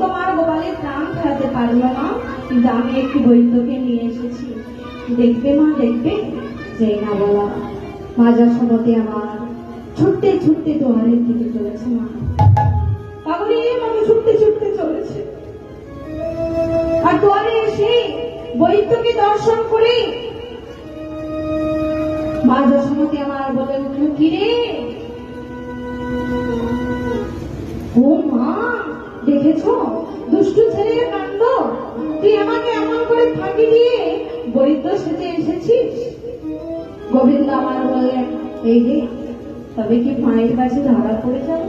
তোমার গোপালের প্রাণ ফেরাতে পারলো না, কিন্তু আমি একটি বৈদ্যকে নিয়ে এসেছি। দেখবে মা, দেখবে। যে না বলা মা যশোমতি আমার ছুটতে ছুটতে দুয়ারের দিকে চলেছে। মা পাগলের মতো ছুটতে ছুটতে চলেছে, আর দুয়ারে এসে বৈদ্যকে দর্শন করে মা যশোমতি আমার বলে উঠল, কিরে? ও মা, দেখেছো দুষ্টু ছেলের কাণ্ড? তুই আমাকে এমন করে ফাঁকি দিয়ে বৈদ্য সেজে এসেছিস। গোবিন্দ আমার বললেন, এই রে, তবে কি মায়ের কাছে ধরা পড়ে যাবে?